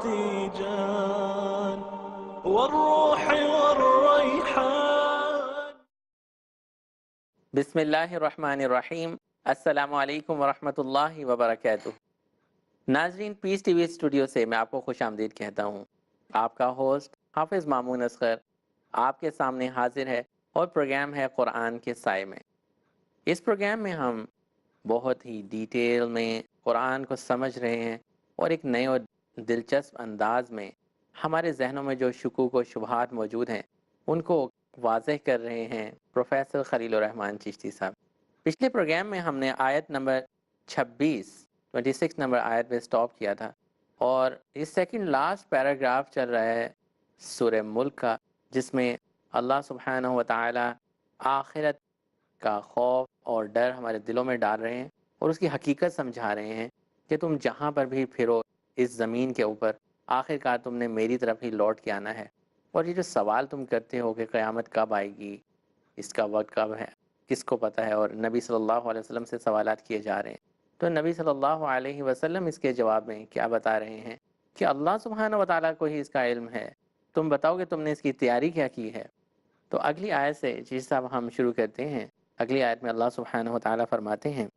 والتيجان والروح والريحان. بسم اللہ الرحمن الرحیم. السلام علیکم ورحمۃ اللہ وبرکاتہ. ناظرین، پیس ٹی وی اسٹوڈیو سے میں آپ کو خوش آمدید کہتا ہوں. آپ کا ہوسٹ حافظ مامون اصغر آپ کے سامنے حاضر ہے اور پروگرام ہے قرآن کے سائے میں. اس پروگرام میں ہم بہت ہی ڈیٹیل میں قرآن کو سمجھ رہے ہیں اور ایک نئے اور دلچسپ انداز میں ہمارے ذہنوں میں جو شکوک و شبہات موجود ہیں ان کو واضح کر رہے ہیں پروفیسر خلیل الرحمن چشتی صاحب. پچھلے پروگرام میں ہم نے آیت نمبر 26 نمبر آیت پہ سٹاپ کیا تھا اور یہ سیکنڈ لاسٹ پیراگراف چل رہا ہے سورہ ملک کا، جس میں اللہ سبحانہ و تعالی آخرت کا خوف اور ڈر ہمارے دلوں میں ڈال رہے ہیں اور اس کی حقیقت سمجھا رہے ہیں کہ تم جہاں پر بھی پھرو اس زمین کے اوپر آخر کار تم نے میری طرف ہی لوٹ کے آنا ہے. اور یہ جو سوال تم کرتے ہو کہ قیامت کب آئے گی، اس کا وقت کب ہے، کس کو پتہ ہے، اور نبی صلی اللہ علیہ وسلم سے سوالات کیے جا رہے ہیں، تو نبی صلی اللہ علیہ وسلم اس کے جواب میں کیا بتا رہے ہیں کہ اللہ سبحانہ و تعالیٰ کو ہی اس کا علم ہے، تم بتاؤ کہ تم نے اس کی تیاری کیا کی ہے. تو اگلی آیت سے جس صاحب ہم شروع کرتے ہیں. اگلی آیت میں اللہ سبحانہ و تعالیٰ فرماتے ہیں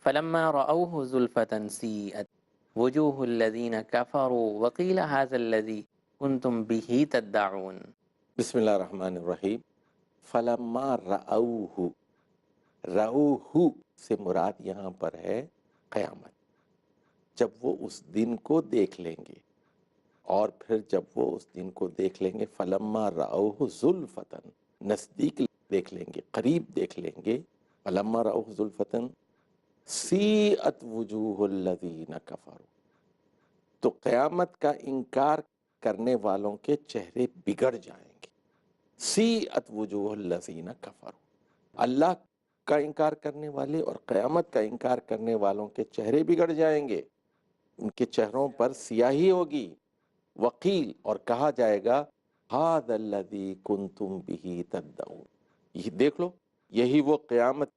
فَلَمَّا رَأَوْهُ زُلْفَةً سِيئَتْ وُجُوهُ الَّذِينَ كَفَرُوا وَقِيلَ هَذَا الَّذِي كُنْتُمْ بِهِ تَدَّعُونَ. بسم اللہ الرحمن الرحیم. فلما رأوہ، رأوہ سے مراد یہاں پر ہے قیامت. جب وہ اس دن کو دیکھ لیں گے، اور پھر جب وہ اس دن کو دیکھ لیں گے، فلما رأوہ زلفةً، نزدیک دیکھ لیں گے، قریب دیکھ لیں گے. فلما رأوہ زلفةً سیئت وجوہ الذین کفروا، تو قیامت کا انکار کرنے والوں کے چہرے بگڑ جائیں گے. سیئت وجوہ الذین کفروا، اللہ کا انکار کرنے والے اور قیامت کا انکار کرنے والوں کے چہرے بگڑ جائیں گے، ان کے چہروں پر سیاہی ہوگی. وقیل، اور کہا جائے گا ھذا الذی کنتم بہ تدعون، یہ دیکھ لو، یہی وہ قیامت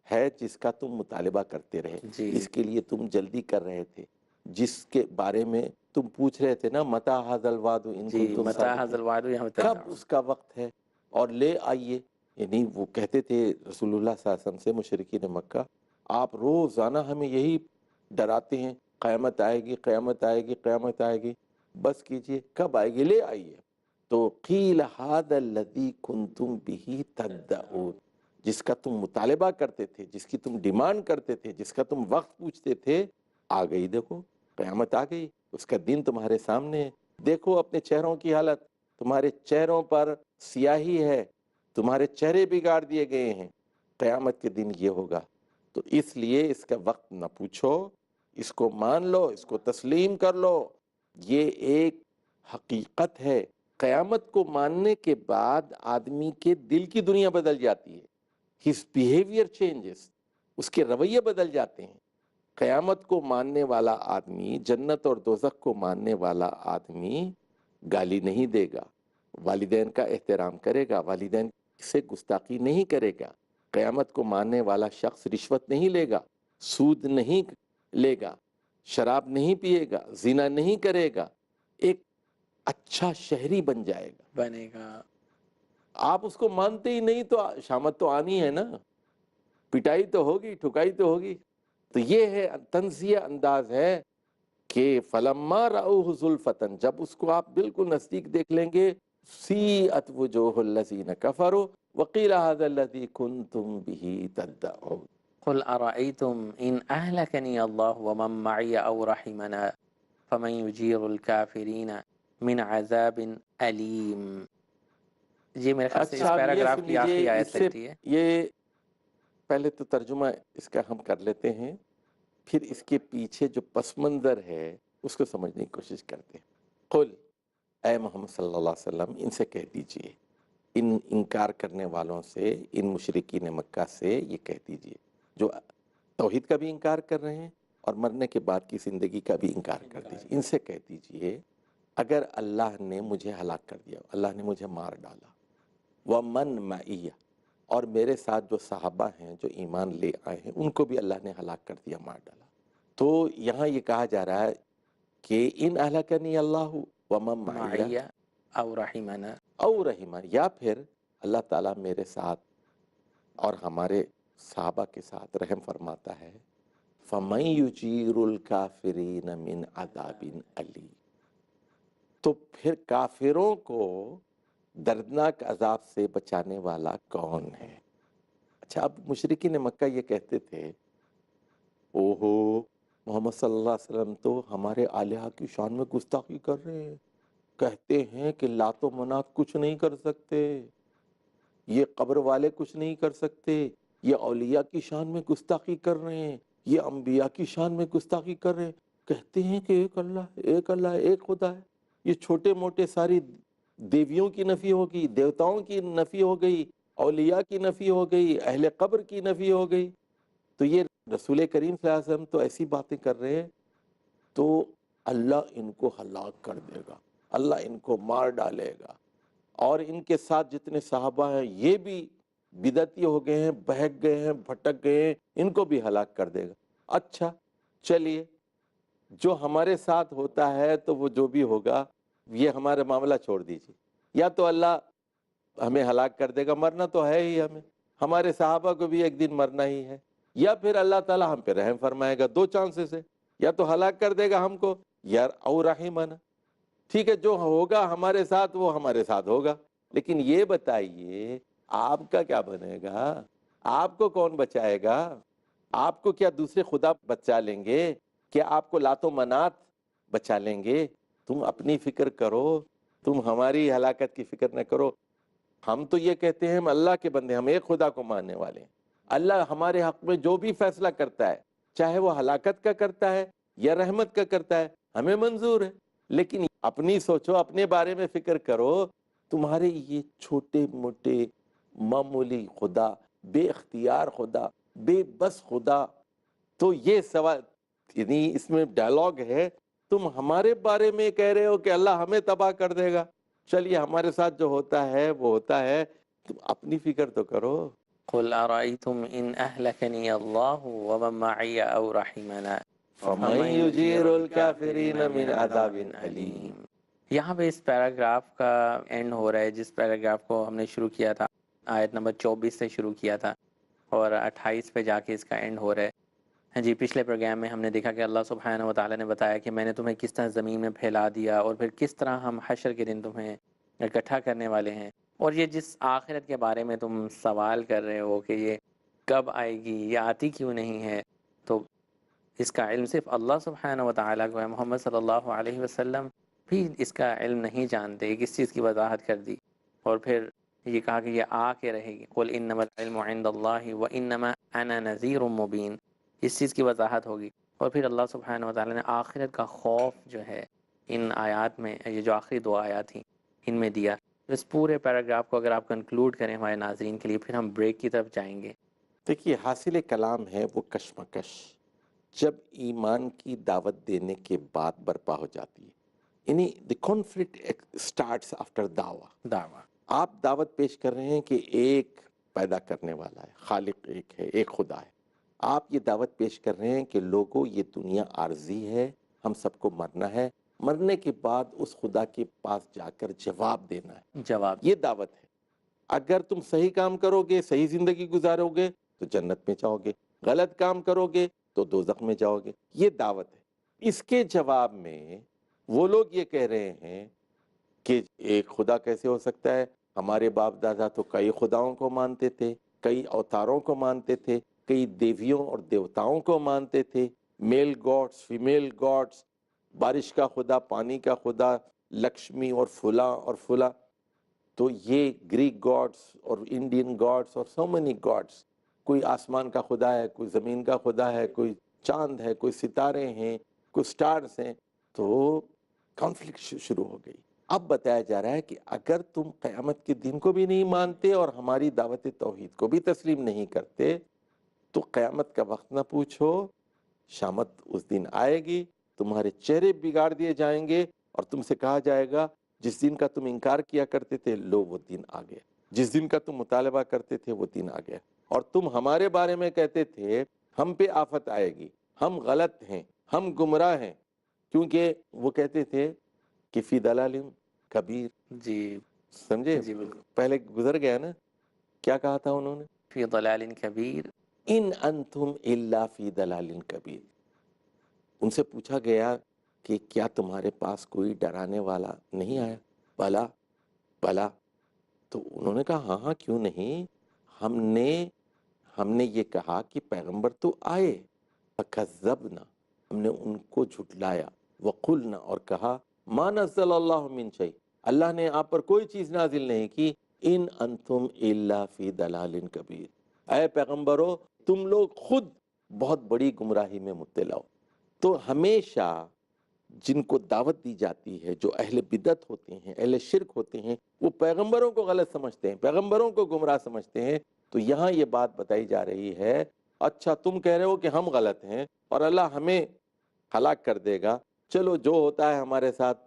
ہے جس کا تم مطالبہ کرتے رہے، جی جس کے لیے تم جلدی کر رہے تھے، جس کے بارے میں تم پوچھ رہے تھے نا، متی ھذا الوعد ان جی کنتم متى هذا صادقین، الوعد یوم کب تدعون. اس کا وقت ہے اور لے آئیے. یعنی وہ کہتے تھے رسول اللہ صلی اللہ علیہ وسلم سے مشرکین مکہ، آپ روزانہ ہمیں یہی ڈراتے ہیں، قیامت آئے گی، قیامت آئے گی، قیامت آئے گی، بس کیجئے، کب آئے گی، لے آئیے. تو قیل ھذا الذی کنتم بہ تدعون، جس کا تم مطالبہ کرتے تھے، جس کی تم ڈیمانڈ کرتے تھے، جس کا تم وقت پوچھتے تھے، آ گئی. دیکھو قیامت آ گئی، اس کا دن تمہارے سامنے ہے. دیکھو اپنے چہروں کی حالت، تمہارے چہروں پر سیاہی ہے، تمہارے چہرے بگاڑ دیے گئے ہیں. قیامت کے دن یہ ہوگا. تو اس لیے اس کا وقت نہ پوچھو، اس کو مان لو، اس کو تسلیم کر لو. یہ ایک حقیقت ہے. قیامت کو ماننے کے بعد آدمی کے دل کی دنیا بدل جاتی ہے. ہز بیہیویئر چینجز، اس کے رویے بدل جاتے ہیں. قیامت کو ماننے والا آدمی، جنت اور دوزخ کو ماننے والا آدمی گالی نہیں دے گا، والدین کا احترام کرے گا، والدین سے گستاخی نہیں کرے گا. قیامت کو ماننے والا شخص رشوت نہیں لے گا، سود نہیں لے گا، شراب نہیں پیے گا، زنا نہیں کرے گا، ایک اچھا شہری بن جائے گا. بنے گا. آپ اس کو مانتے ہی نہیں تو شامت تو آنی ہے نا، پٹائی تو ہوگی، ٹھکائی تو ہوگی. تو یہ ہے طنزیہ انداز ہے کہ فلما رأوہ زلفةً، جب اس کو آپ بالکل نزدیک دیکھ لیں گے، سیئت وجوہ الذین کفروا وقیل ھذا الذی کنتم بہ تدعون. قل ارأيتم ان اهلكني الله ومن معي او رحمنا فمن يجير الكافرين من عذاب علیم. یہ میرے خیال سے اس اچھا اب یہ پیراگراف سن کی لیجیے، آخری آیت اس سے لگتی ہے. یہ پہلے تو ترجمہ اس کا ہم کر لیتے ہیں، پھر اس کے پیچھے جو پس منظر ہے اس کو سمجھنے کی کوشش کرتے ہیں. قل، اے محمد صلی اللہ علیہ وسلم، ان سے کہہ دیجئے، ان انکار کرنے والوں سے، ان مشرکین مکہ سے یہ کہہ دیجئے جو توحید کا بھی انکار کر رہے ہیں اور مرنے کے بعد کی زندگی کا بھی انکار کر دیجئے. ان سے کہہ دیجئے اگر اللہ نے مجھے ہلاک کر دیا، اللہ نے مجھے مار ڈالا، وَمَن مَعِیَّ، اور میرے ساتھ جو صحابہ ہیں جو ایمان لے آئے ہیں ان کو بھی اللہ نے ہلاک کر دیا، مار ڈالا، تو یہاں یہ کہا جا رہا ہے کہ ان اہلکنی اللہ ومن معیہ معیہ او رحمنا، او رحمہ، یا پھر اللہ تعالیٰ میرے ساتھ اور ہمارے صحابہ کے ساتھ رحم فرماتا ہے، فَمَن يُجِيرُ الْكَافِرِينَ مِنْ عَذَابٍ أَلِيمٍ، تو پھر کافروں کو دردناک عذاب سے بچانے والا کون ہے؟ اچھا، اب مشرکین مکہ یہ کہتے تھے، اوہو محمد صلی اللہ علیہ وسلم تو ہمارے الہہ کی شان میں گستاخی کر رہے ہیں، کہتے ہیں کہ لات و منات کچھ نہیں کر سکتے، یہ قبر والے کچھ نہیں کر سکتے، یہ اولیاء کی شان میں گستاخی کر رہے ہیں، یہ انبیاء کی شان میں گستاخی کر رہے ہیں، کہتے ہیں کہ ایک اللہ ہے، ایک اللہ ہے، ایک خدا ہے، یہ چھوٹے موٹے ساری دیویوں کی نفی ہو گئی، دیوتاؤں کی نفی ہو گئی، اولیاء کی نفی ہو گئی، اہل قبر کی نفی ہو گئی، تو یہ رسول کریم صلی اللہ علیہ وسلم تو ایسی باتیں کر رہے ہیں، تو اللہ ان کو ہلاک کر دے گا، اللہ ان کو مار ڈالے گا، اور ان کے ساتھ جتنے صحابہ ہیں یہ بھی بدعتی ہو گئے ہیں، بہک گئے ہیں، بھٹک گئے ہیں، ان کو بھی ہلاک کر دے گا۔ اچھا چلیے، جو ہمارے ساتھ ہوتا ہے تو وہ جو بھی ہوگا یہ ہمارا معاملہ چھوڑ دیجیے، یا تو اللہ ہمیں ہلاک کر دے گا، مرنا تو ہے ہی ہمیں، ہمارے صحابہ کو بھی ایک دن مرنا ہی ہے، یا پھر اللہ تعالیٰ ہم پہ رحم فرمائے گا، دو چانسز ہے، یا تو ہلاک کر دے گا ہم کو، یا او رحمنا، ٹھیک ہے جو ہوگا ہمارے ساتھ وہ ہمارے ساتھ ہوگا، لیکن یہ بتائیے آپ کا کیا بنے گا؟ آپ کو کون بچائے گا؟ آپ کو کیا دوسرے خدا بچا لیں گے؟ کیا آپ کو لات و منات بچا لیں گے؟ تم اپنی فکر کرو، تم ہماری ہلاکت کی فکر نہ کرو۔ ہم تو یہ کہتے ہیں ہم اللہ کے بندے، ہم ایک خدا کو ماننے والے ہیں، اللہ ہمارے حق میں جو بھی فیصلہ کرتا ہے، چاہے وہ ہلاکت کا کرتا ہے یا رحمت کا کرتا ہے، ہمیں منظور ہے، لیکن اپنی سوچو، اپنے بارے میں فکر کرو، تمہارے یہ چھوٹے موٹے معمولی خدا، بے اختیار خدا، بے بس خدا، تو یہ سوال، یعنی اس میں ڈائلاگ ہے، تم ہمارے بارے میں کہہ رہے ہو کہ اللہ ہمیں تباہ کر دے گا، چلیے ہمارے ساتھ جو ہوتا ہے وہ ہوتا ہے، تم اپنی فکر تو کرو۔ قل ارأيتم ان اهلكني الله ومن معي او رحمنا فَمَن يُجِيرُ الْكَافِرِينَ مِنْ عَذَابٍ أَلِيمٍ۔ یہاں پہ اس پیراگراف کا اینڈ ہو رہا ہے، جس پیراگراف کو ہم نے شروع کیا تھا، آیت نمبر 24 سے شروع کیا تھا اور 28 پہ جا کے اس کا اینڈ ہو رہا ہے۔ ہاں جی، پچھلے پروگرام میں ہم نے دیکھا کہ اللہ سبحانہ و تعالیٰ نے بتایا کہ میں نے تمہیں کس طرح زمین میں پھیلا دیا، اور پھر کس طرح ہم حشر کے دن تمہیں اکٹھا کرنے والے ہیں، اور یہ جس آخرت کے بارے میں تم سوال کر رہے ہو کہ یہ کب آئے گی، یہ آتی کیوں نہیں ہے، تو اس کا علم صرف اللہ سبحانہ و تعالیٰ کو ہے۔ محمد صلی اللہ علیہ وسلم بھی اس کا علم نہیں جانتے، کس چیز کی وضاحت کر دی، اور پھر یہ کہا کہ یہ آ کے رہے گی، قل انما العلم عند اللہ وانما انا نذیر مبین، اس چیز کی وضاحت ہوگی، اور پھر اللہ سبحانہ و تعالیٰ نے آخرت کا خوف جو ہے ان آیات میں، یہ جو آخری دو آیات تھیں ان میں دیا۔ اس پورے پیراگراف کو اگر آپ کنکلوڈ کریں ہمارے ناظرین کے لیے، پھر ہم بریک کی طرف جائیں گے۔ دیکھیے، حاصل کلام ہے وہ کشمکش جب ایمان کی دعوت دینے کے بعد برپا ہو جاتی ہے، یعنی the conflict starts after دعویٰ۔ آپ دعوت پیش کر رہے ہیں کہ ایک پیدا کرنے والا ہے، خالق ایک ہے، ایک خدا ہے، آپ یہ دعوت پیش کر رہے ہیں کہ لوگوں یہ دنیا عارضی ہے، ہم سب کو مرنا ہے، مرنے کے بعد اس خدا کے پاس جا کر جواب دینا ہے، جواب یہ دعوت ہے۔ اگر تم صحیح کام کرو گے، صحیح زندگی گزارو گے تو جنت میں جاؤ گے، غلط کام کرو گے تو دوزخ میں جاؤ گے، یہ دعوت ہے۔ اس کے جواب میں وہ لوگ یہ کہہ رہے ہیں کہ ایک خدا کیسے ہو سکتا ہے؟ ہمارے باپ دادا تو کئی خداؤں کو مانتے تھے، کئی اوتاروں کو مانتے تھے، کئی دیویوں اور دیوتاؤں کو مانتے تھے، میل گاڈز، فیمیل گاڈز، بارش کا خدا، پانی کا خدا، لکشمی اور فلاں اور فلاں، تو یہ گریک گاڈز اور انڈین گاڈز اور سو مینی گاڈز، کوئی آسمان کا خدا ہے، کوئی زمین کا خدا ہے، کوئی چاند ہے، کوئی ستارے ہیں، کوئی سٹارز ہیں، تو کانفلکٹ شروع ہو گئی۔ اب بتایا جا رہا ہے کہ اگر تم قیامت کے دن کو بھی نہیں مانتے اور ہماری دعوت توحید کو بھی تسلیم نہیں کرتے تو قیامت کا وقت نہ پوچھو، شامت اس دن آئے گی، تمہارے چہرے بگاڑ دیے جائیں گے اور تم سے کہا جائے گا جس دن کا تم انکار کیا کرتے تھے لو وہ دن آ گیا، جس دن کا تم مطالبہ کرتے تھے وہ دن آ گیا، اور تم ہمارے بارے میں کہتے تھے ہم پہ آفت آئے گی، ہم غلط ہیں، ہم گمراہ ہیں، کیونکہ وہ کہتے تھے کہ فی دلال کبیر، جی سمجھے؟ جی بالکل. پہلے گزر گیا نا، کیا کہا تھا انہوں نے؟ فی ضلال کبیر. ان انتم الا فی دلال کبیر. ان سے پوچھا گیا کہ کیا تمہارے پاس کوئی ڈرانے والا نہیں آیا؟ بلا بلا. تو انہوں نے کہا ہاں ہاں کیوں نہیں، ہم نے یہ کہا کہ پیغمبر تو آئے، فکذبنا، ہم نے ان کو جھٹلایا، وقلنا، اور کہا ما نزل اللہ من شیء، اللہ نے آپ پر کوئی چیز نازل نہیں کی، ان انتم الا فی دلال کبیر، اے پیغمبرو تم لوگ خود بہت بڑی گمراہی میں مبتلا ہو. تو ہمیشہ جن کو دعوت دی جاتی ہے، جو اہل بدعت ہوتے ہیں، اہل شرک ہوتے ہیں، وہ پیغمبروں کو غلط سمجھتے ہیں، پیغمبروں کو گمراہ سمجھتے ہیں. تو یہاں یہ بات بتائی جا رہی ہے، اچھا تم کہہ رہے ہو کہ ہم غلط ہیں اور اللہ ہمیں ہلاک کر دے گا، چلو جو ہوتا ہے ہمارے ساتھ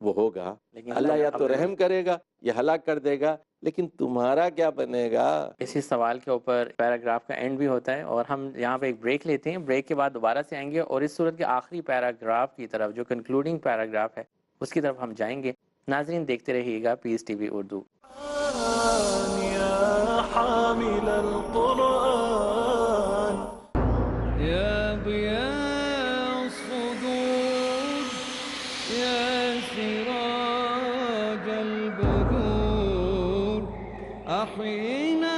وہ ہوگا، لیکن اللہ یا تو اپنے رحم کرے گا یا ہلاک کر دے گا، لیکن تمہارا کیا بنے گا؟ اسی سوال کے اوپر پیراگراف کا اینڈ بھی ہوتا ہے، اور ہم یہاں پہ ایک بریک لیتے ہیں. بریک کے بعد دوبارہ سے آئیں گے اور اس صورت کے آخری پیراگراف کی طرف، جو کنکلوڈنگ پیراگراف ہے، اس کی طرف ہم جائیں گے. ناظرین دیکھتے رہیے گا پیس ٹی وی اردو. يا حامل القرآن يا ضياء الصدور يا سراج البدور أحينا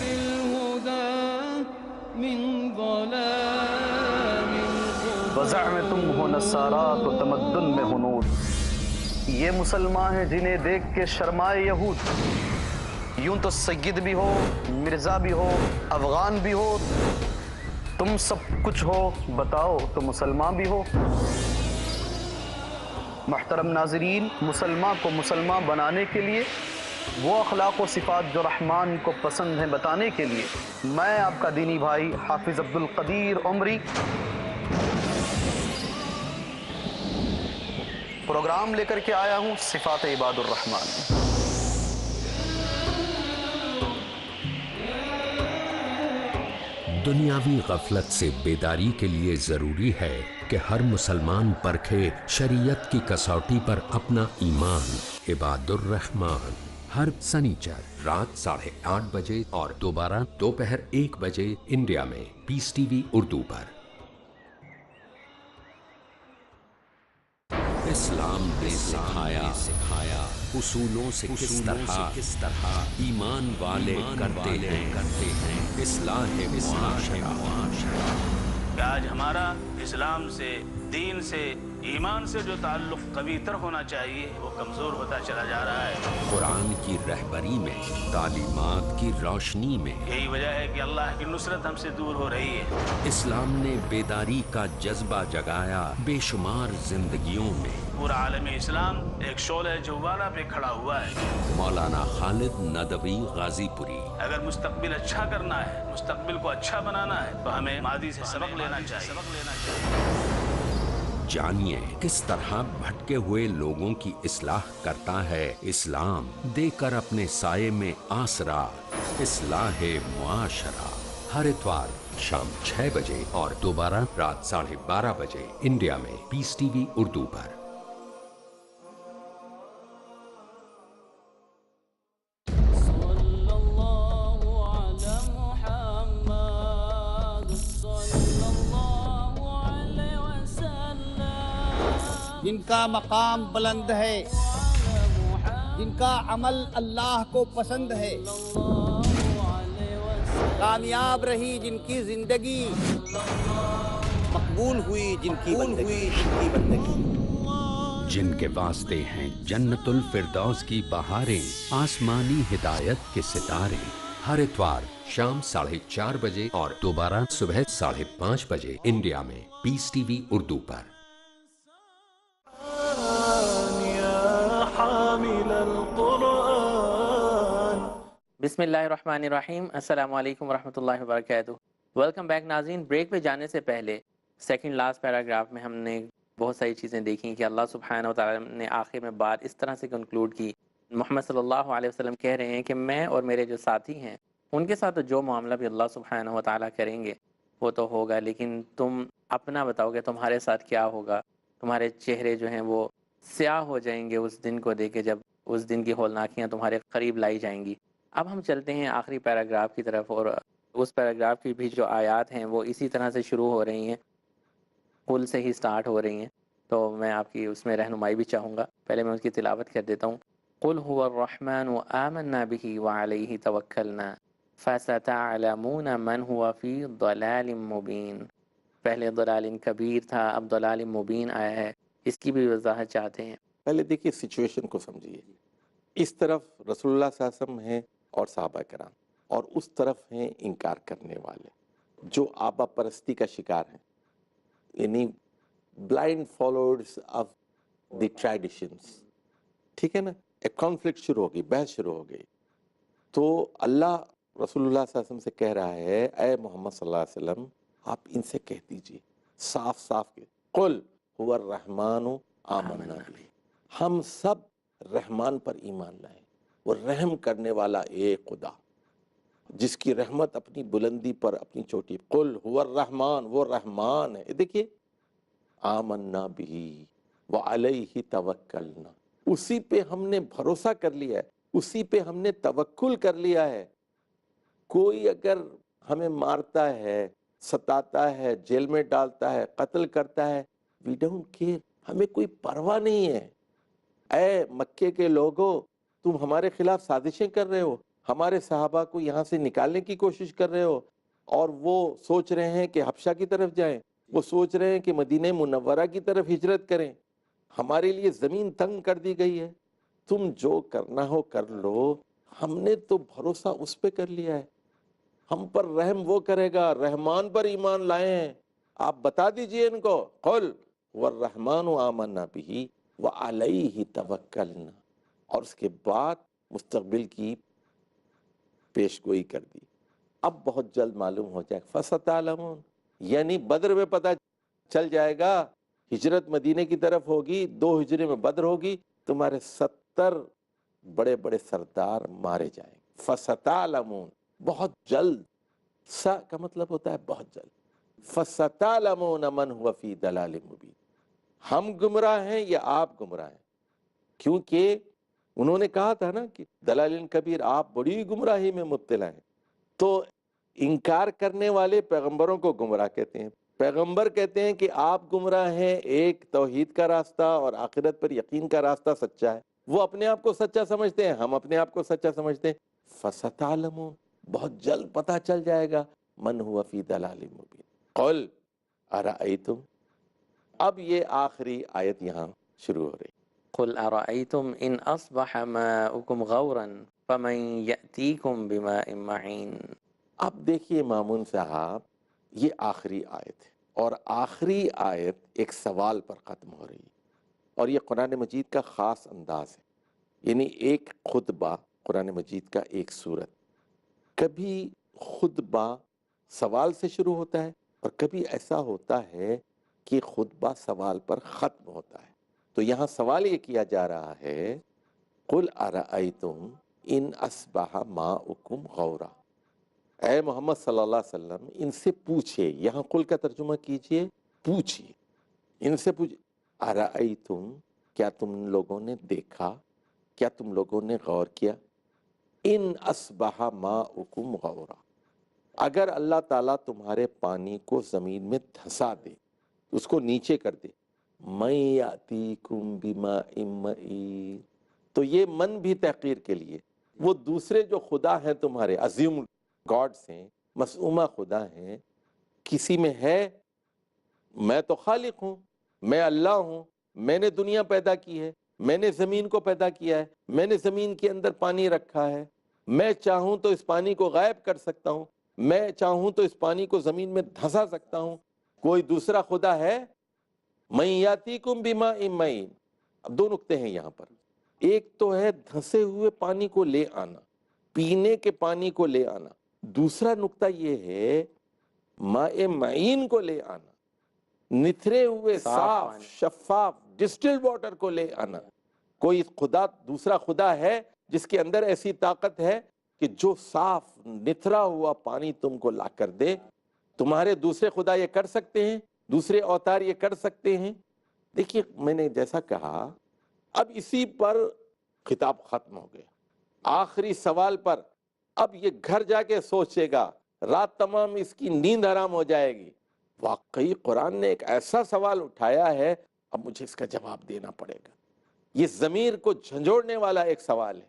بالهدى من ظلام القبور. بزعمتم ہو نصارات و تمدن میں ہنود، یہ مسلمان ہیں جنہیں دیکھ کے شرمائے یہود. یوں تو سید بھی ہو، مرزا بھی ہو، افغان بھی ہو، تم سب کچھ ہو، بتاؤ تو مسلمان بھی ہو. محترم ناظرین، مسلمان کو مسلمان بنانے کے لیے، وہ اخلاق و صفات جو رحمان کو پسند ہیں بتانے کے لیے، میں آپ کا دینی بھائی حافظ عبدالقدیر عمری پروگرام لے کر کے آیا ہوں صفات عباد الرحمن. دنیاوی غفلت سے بیداری کے لیے ضروری ہے کہ ہر مسلمان پرکھے شریعت کی کسوٹی پر اپنا ایمان. عباد الرحمن ہر سنیچر رات 8:30 بجے اور دوبارہ دوپہر 1 بجے انڈیا میں پیس ٹی وی اردو پر. اسلام نے سکھایا اصولوں سے کس طرح ایمان والے کرتے ہیں اصلاح معاشرہ. کہ آج ہمارا اسلام سے، دین سے، ایمان سے جو تعلق قوی تر ہونا چاہیے وہ کمزور ہوتا چلا جا رہا ہے. قرآن کی رہبری میں، تعلیمات کی روشنی میں یہی وجہ ہے کہ اللہ کی نصرت ہم سے دور ہو رہی ہے. اسلام نے بیداری کا جذبہ جگایا بے شمار زندگیوں میں. پورا عالم اسلام ایک شعلہ جوالہ پہ کھڑا ہوا ہے. مولانا خالد ندوی غازی پوری. اگر مستقبل اچھا کرنا ہے، مستقبل کو اچھا بنانا ہے، تو ہمیں ماضی سے سبق لینا چاہیے. جانیے کس طرح بھٹکے ہوئے لوگوں کی اصلاح کرتا ہے اسلام، دے کر اپنے سائے میں آسرا. اصلاح معاشرہ ہر اتوار شام 6 بجے اور دوبارہ رات 12:30 بجے انڈیا میں پیس ٹی وی اردو پر. جن کا مقام بلند ہے، جن کا عمل اللہ کو پسند ہے، کامیاب رہی جن کی زندگی، مقبول ہوئی جن کی بندگی. جن کے واسطے ہیں جنت الفردوس کی بہاریں، آسمانی ہدایت کے ستارے. ہر اتوار شام 4:30 بجے اور دوبارہ صبح 5:30 بجے انڈیا میں پیس ٹی وی اردو پر. يا حامل القرآن. بسم اللہ الرحمن الرحیم. السلام علیکم ورحمۃ اللہ وبرکاتہ. ویلکم بیک ناظرین. بریک پہ جانے سے پہلے سیکنڈ لاسٹ پیراگراف میں ہم نے بہت ساری چیزیں دیکھی کہ اللہ سبحانہ و تعالیٰ نے آخر میں بات اس طرح سے کنکلوڈ کی. محمد صلی اللہ علیہ وسلم کہہ رہے ہیں کہ میں اور میرے جو ساتھی ہیں ان کے ساتھ جو معاملہ بھی اللہ سبحانہ و تعالیٰ کریں گے وہ تو ہوگا، لیکن تم اپنا بتاؤ کہ تمہارے ساتھ کیا ہوگا. تمہارے چہرے جو ہیں وہ سیاہ ہو جائیں گے اس دن کو دیکھ کے، جب اس دن کی ہولناکیاں تمہارے قریب لائی جائیں گی۔ اب ہم چلتے ہیں آخری پیراگراف کی طرف، اور اس پیراگراف کی بھی جو آیات ہیں وہ اسی طرح سے شروع ہو رہی ہیں، قل سے ہی سٹارٹ ہو رہی ہیں، تو میں آپ کی اس میں رہنمائی بھی چاہوں گا۔ پہلے میں اس کی تلاوت کر دیتا ہوں۔ قل هو الرحمن آمنا به وعليه توکلنا فستعلمون من هو في ضلال مبین۔ پہلے ضلال کبیر تھا، اب ضلال مبین آیا ہے، اس کی بھی وضاحت چاہتے ہیں۔ پہلے دیکھیے سچویشن کو سمجھیے، اس طرف رسول اللہ صلی اللہ علیہ وسلم ہیں اور صحابہ کرام، اور اس طرف ہیں انکار کرنے والے جو آبا پرستی کا شکار ہیں، یعنی blind followers of the traditions, ٹھیک ہے نا۔ ایک کانفلکٹ شروع ہو گئی، بحث شروع ہو گئی، تو اللہ رسول اللہ صلی اللہ علیہ وسلم سے کہہ رہا ہے، اے محمد صلی اللہ علیہ وسلم آپ ان سے کہہ دیجئے صاف صاف کہ قل هو الرحمن آمنا بہ، ہم سب رحمان پر ایمان لائیں، وہ رحم کرنے والا ایک خدا جس کی رحمت اپنی بلندی پر اپنی چوٹی، قل هو الرحمن، وہ رحمان ہے۔ دیکھیے آمنا بہ وعلیہ توکلنا، اسی پہ ہم نے بھروسہ کر لیا ہے، اسی پہ ہم نے توکل کر لیا ہے۔ کوئی اگر ہمیں مارتا ہے، ستاتا ہے، جیل میں ڈالتا ہے، قتل کرتا ہے، وی ڈونٹ کیئر، ہمیں کوئی پرواہ نہیں ہے۔ اے مکے کے لوگوں، تم ہمارے خلاف سازشیں کر رہے ہو، ہمارے صحابہ کو یہاں سے نکالنے کی کوشش کر رہے ہو، اور وہ سوچ رہے ہیں کہ حبشہ کی طرف جائیں، وہ سوچ رہے ہیں کہ مدینہ منورہ کی طرف ہجرت کریں، ہمارے لیے زمین تنگ کر دی گئی ہے، تم جو کرنا ہو کر لو، ہم نے تو بھروسہ اس پہ کر لیا ہے، ہم پر رحم وہ کرے گا، رحمان پر ایمان لائے ہیں۔ آپ بتا دیجئے ان کو، قل والرحمن آمنا بہ وعلیہ توکلنا، اور اس کے بعد مستقبل کی پیش گوئی کر دی۔ اب بہت جلد معلوم ہو جائے، فستعلمون، یعنی بدر میں پتہ چل جائے گا، ہجرت مدینے کی طرف ہوگی، 2 ہجری میں بدر ہوگی، تمہارے 70 بڑے بڑے سردار مارے جائیں گے۔ فستعلمون، بہت جلد، سا کا مطلب ہوتا ہے بہت جلد۔ فستعلمون من هو فی ضلال مبین، ہم گمراہ ہیں یا آپ گمراہ ہیں، کیونکہ انہوں نے کہا تھا نا کہ ضلال کبیر، آپ بڑی گمراہی میں مبتلا ہیں۔ تو انکار کرنے والے پیغمبروں کو گمراہ کہتے ہیں، پیغمبر کہتے ہیں کہ آپ گمراہ ہیں، ایک توحید کا راستہ اور آخرت پر یقین کا راستہ سچا ہے، وہ اپنے آپ کو سچا سمجھتے ہیں، ہم اپنے آپ کو سچا سمجھتے ہیں۔ فستعلمون، بہت جلد پتہ چل جائے گا، من ہوا فی ضلال مبین۔ قل ارأیتم، اب یہ آخری آیت یہاں شروع ہو رہی۔ قل ارأیتم ان اصبح ماؤکم غورا فمن یأتیکم بماء معین۔ اب دیکھیے مامون صاحب، یہ آخری آیت ہے، اور آخری آیت ایک سوال پر ختم ہو رہی ہے، اور یہ قرآن مجید کا خاص انداز ہے، یعنی ایک خطبہ قرآن مجید کا ایک سورت، کبھی خطبہ سوال سے شروع ہوتا ہے اور کبھی ایسا ہوتا ہے کہ خطبہ سوال پر ختم ہوتا ہے۔ تو یہاں سوال یہ کیا جا رہا ہے، قل ارأیتم ان اصبح ماؤکم غورا، اے محمد صلی اللہ علیہ وسلم ان سے پوچھے، یہاں قل کا ترجمہ کیجئے پوچھئے، ان سے پوچھئے، ارأیتم، کیا تم لوگوں نے دیکھا، کیا تم لوگوں نے غور کیا، ان اصبح ماؤکم غورا، اگر اللہ تعالیٰ تمہارے پانی کو زمین میں دھسا دے، اس کو نیچے کر دے، من یأتیکم بماء معین، تو یہ من بھی تحقیر کے لیے، وہ دوسرے جو خدا ہیں تمہارے عظیم گاڈز ہیں، مسعومہ خدا ہیں، کسی میں ہے، میں تو خالق ہوں، میں اللہ ہوں، میں نے دنیا پیدا کی ہے، میں نے زمین کو پیدا کیا ہے، میں نے زمین کے اندر پانی رکھا ہے، میں چاہوں تو اس پانی کو غائب کر سکتا ہوں، میں چاہوں تو اس پانی کو زمین میں دھسا سکتا ہوں، کوئی دوسرا خدا ہے؟ من یاتیکم بماء معین۔ اب 2 نقطے ہیں یہاں پر، ایک تو ہے دھسے ہوئے پانی کو لے آنا، پینے کے پانی کو لے آنا، دوسرا نقطہ یہ ہے ماء معین کو لے آنا، نتھرے ہوئے صاف شفاف ڈسٹلڈ واٹر کو لے آنا۔ کوئی خدا، دوسرا خدا ہے جس کے اندر ایسی طاقت ہے کہ جو صاف نتھرا ہوا پانی تم کو لا کر دے؟ تمہارے دوسرے خدا یہ کر سکتے ہیں؟ دوسرے اوتار یہ کر سکتے ہیں؟ دیکھیے میں نے جیسا کہا اب اسی پر خطاب ختم ہو گیا، آخری سوال پر اب یہ گھر جا کے سوچے گا، رات تمام اس کی نیند حرام ہو جائے گی۔ واقعی قرآن نے ایک ایسا سوال اٹھایا ہے، اب مجھے اس کا جواب دینا پڑے گا۔ یہ ضمیر کو جھنجھوڑنے والا ایک سوال ہے۔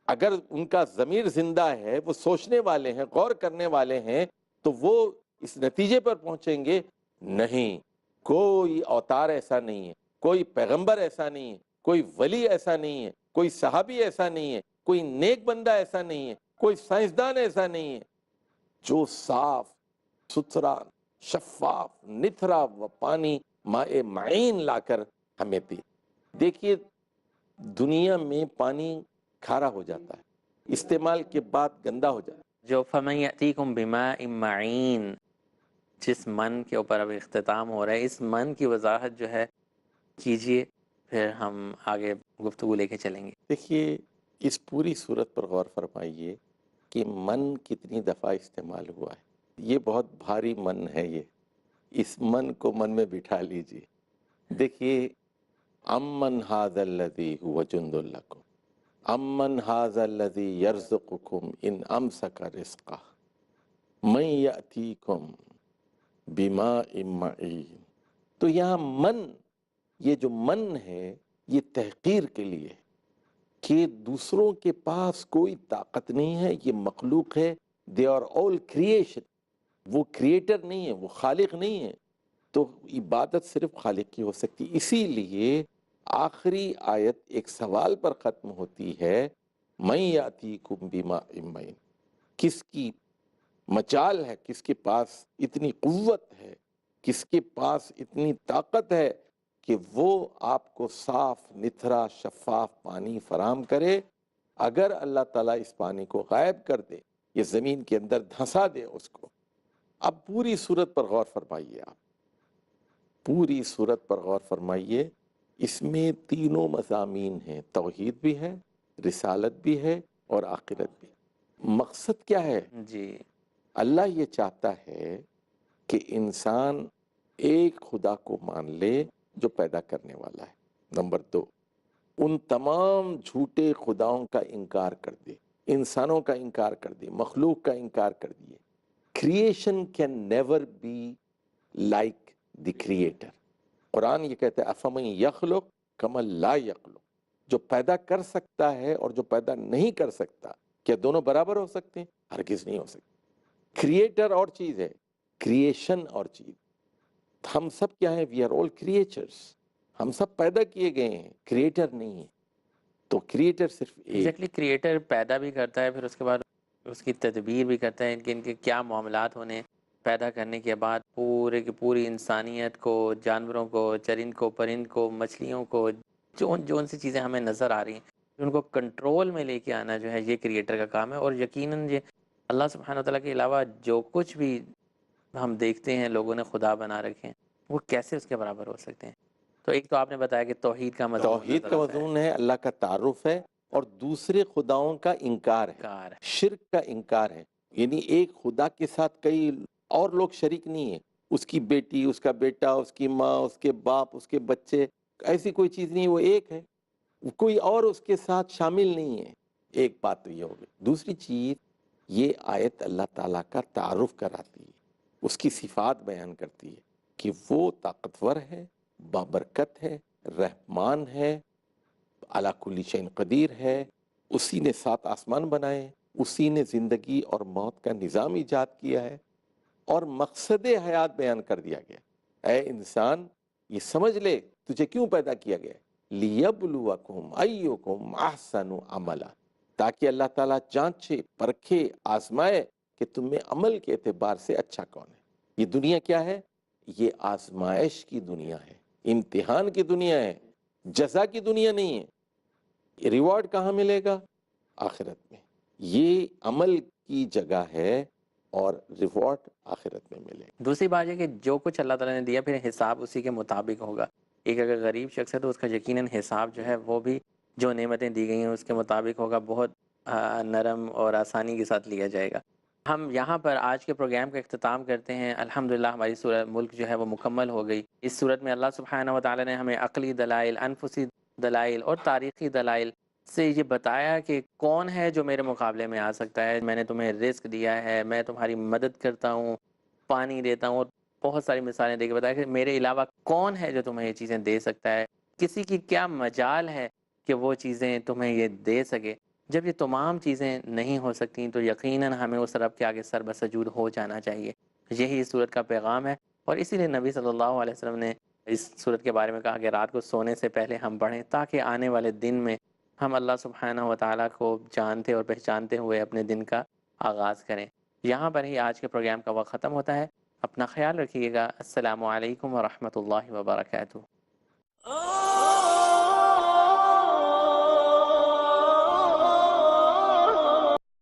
اگر ان کا ضمیر زندہ ہے، وہ سوچنے والے ہیں، غور کرنے والے ہیں، تو وہ اس نتیجے پر پہنچیں گے، نہیں کوئی اوتار ایسا نہیں ہے، کوئی پیغمبر ایسا نہیں ہے، کوئی ولی ایسا نہیں ہے، کوئی صحابی ایسا نہیں ہے، کوئی نیک بندہ ایسا نہیں ہے، کوئی سائنسدان ایسا نہیں ہے جو صاف ستھرا شفاف نتھرا و پانی ماء معین لا کر ہمیں دی۔ دیکھیے دنیا میں پانی کھارا ہو جاتا ہے، استعمال کے بعد گندا ہو جاتا ہے۔ جو فَمَن يَأْتِيكُم بِمَاءٍ مَّعِينٍ، جس من کے اوپر اب اختتام ہو رہا ہے، اس من کی وضاحت جو ہے کیجئے، پھر ہم آگے گفتگو لے کے چلیں گے۔ دیکھیے اس پوری صورت پر غور فرمائیے کہ من کتنی دفعہ استعمال ہوا ہے۔ یہ بہت بھاری من ہے، یہ اس من کو من میں بٹھا لیجئے۔ دیکھیے امن ھذا الذی هو جند لکم امن ھذا الذی یرزقکم ان امسک رزقہ من یأتیکم بماء معین۔ تو یہاں من، یہ جو من ہے یہ تحقیر کے لیے کہ دوسروں کے پاس کوئی طاقت نہیں ہے، یہ مخلوق ہے، دے آر آل کریشن، وہ کریٹر نہیں ہے، وہ خالق نہیں ہے، تو عبادت صرف خالق کی ہو سکتی۔ اسی لیے آخری آیت ایک سوال پر ختم ہوتی ہے، من یاتیکم بماء معین، کس کی مجال ہے، کس کے پاس اتنی قوت ہے، کس کے پاس اتنی طاقت ہے کہ وہ آپ کو صاف نتھرا شفاف پانی فراہم کرے۔ اگر اللہ تعالیٰ اس پانی کو غائب کر دے، یہ زمین کے اندر دھنسا دے اس کو۔ اب پوری صورت پر غور فرمائیے، آپ پوری صورت پر غور فرمائیے، اس میں تینوں مضامین ہیں، توحید بھی ہے، رسالت بھی ہے اور آخرت بھی۔ مقصد کیا ہے؟ جی اللہ یہ چاہتا ہے کہ انسان ایک خدا کو مان لے جو پیدا کرنے والا ہے۔ نمبر دو، ان تمام جھوٹے خداؤں کا انکار کر دے، انسانوں کا انکار کر دے، مخلوق کا انکار کر دیے۔ Creation can never be like the creator. قرآن یہ کہتا ہے افمن یخلق کمن لا یخلق، جو پیدا کر سکتا ہے اور جو پیدا نہیں کر سکتا، کیا دونوں برابر ہو سکتے ہیں؟ ہرگز نہیں ہو سکتے۔ کریٹر اور چیز ہے، کریشن اور چیز۔ ہم سب کیا ہیں؟ وی آر آل کریچرز، ہم سب پیدا کیے گئے ہیں، کریٹر نہیں ہے۔ تو کریٹر صرف ایک۔ ایگزیکٹلی کریٹر پیدا بھی کرتا ہے، پھر اس کے بعد اس کی تدبیر بھی کرتا ہے کہ ان کے کیا معاملات ہونے، پیدا کرنے کے بعد پورے کی پوری انسانیت کو، جانوروں کو، چرند کو، پرند کو، مچھلیوں کو، جو سی چیزیں ہمیں نظر آ رہی ہیں، ان کو کنٹرول میں لے کے آنا جو ہے یہ کریٹر کا کام ہے۔ اور یقیناً یہ اللہ سبحانہ وتعالیٰ کے علاوہ جو کچھ بھی ہم دیکھتے ہیں لوگوں نے خدا بنا رکھے ہیں، وہ کیسے اس کے برابر ہو سکتے ہیں؟ تو ایک تو آپ نے بتایا کہ توحید کا مضمون توحید کا مضمون ہے، اللہ کا تعارف ہے، اور دوسرے خداؤں کا انکار ہے، شرک کا انکار ہے۔ یعنی ایک خدا کے ساتھ کئی اور لوگ شریک نہیں ہیں، اس کی بیٹی، اس کا بیٹا، اس کی ماں، اس کے باپ، اس کے بچے، ایسی کوئی چیز نہیں، وہ ایک ہے، کوئی اور اس کے ساتھ شامل نہیں ہے۔ ایک بات تو یہ ہوگی۔ دوسری چیز، یہ آیت اللہ تعالیٰ کا تعارف کراتی ہے، اس کی صفات بیان کرتی ہے کہ وہ طاقتور ہے، بابرکت ہے، رحمان ہے، علی کل شیء قدیر ہے، اسی نے 7 آسمان بنائے، اسی نے زندگی اور موت کا نظام ایجاد کیا ہے، اور مقصد حیات بیان کر دیا گیا۔ اے انسان یہ سمجھ لے تجھے کیوں پیدا کیا گیا، لیبلوکم ایکم احسن عملا، تاکہ اللہ تعالیٰ جانچے، پرکھے، آزمائے کہ تم میں عمل کے اعتبار سے اچھا کون ہے۔ یہ دنیا کیا ہے؟ یہ آزمائش کی دنیا ہے، امتحان کی دنیا ہے، جزا کی دنیا نہیں ہے۔ ریوارڈ کہاں ملے گا؟ آخرت میں۔ یہ عمل کی جگہ ہے اور ریوارڈ آخرت میں ملے گا۔ دوسری بات یہ کہ جو کچھ اللہ تعالیٰ نے دیا پھر حساب اسی کے مطابق ہوگا۔ ایک اگر غریب شخص ہے تو اس کا یقیناً حساب جو ہے وہ بھی جو نعمتیں دی گئی ہیں اس کے مطابق ہوگا، بہت نرم اور آسانی کے ساتھ لیا جائے گا۔ ہم یہاں پر آج کے پروگرام کا اختتام کرتے ہیں۔ الحمدللہ ہماری سورہ ملک جو ہے وہ مکمل ہو گئی۔ اس صورت میں اللہ سبحانہ و تعالی نے ہمیں عقلی دلائل، انفسی دلائل اور تاریخی دلائل سے یہ بتایا کہ کون ہے جو میرے مقابلے میں آ سکتا ہے۔ میں نے تمہیں رزق دیا ہے، میں تمہاری مدد کرتا ہوں، پانی دیتا ہوں، اور بہت ساری مثالیں دے کے بتایا کہ میرے علاوہ کون ہے جو تمہیں یہ چیزیں دے سکتا ہے، کسی کی کیا مجال ہے کہ وہ چیزیں تمہیں یہ دے سکے۔ جب یہ تمام چیزیں نہیں ہو سکتی تو یقیناً ہمیں اس رب کے آگے سر بسجود ہو جانا چاہیے۔ یہی اس صورت کا پیغام ہے، اور اسی لیے نبی صلی اللہ علیہ وسلم نے اس صورت کے بارے میں کہا کہ رات کو سونے سے پہلے ہم پڑھیں تاکہ آنے والے دن میں ہم اللہ سبحانہ و تعالیٰ کو جانتے اور پہچانتے ہوئے اپنے دن کا آغاز کریں۔ یہاں پر ہی آج کے پروگرام کا وقت ختم ہوتا ہے۔ اپنا خیال رکھیے گا۔ السلام علیکم ورحمۃ اللہ وبرکاتہ۔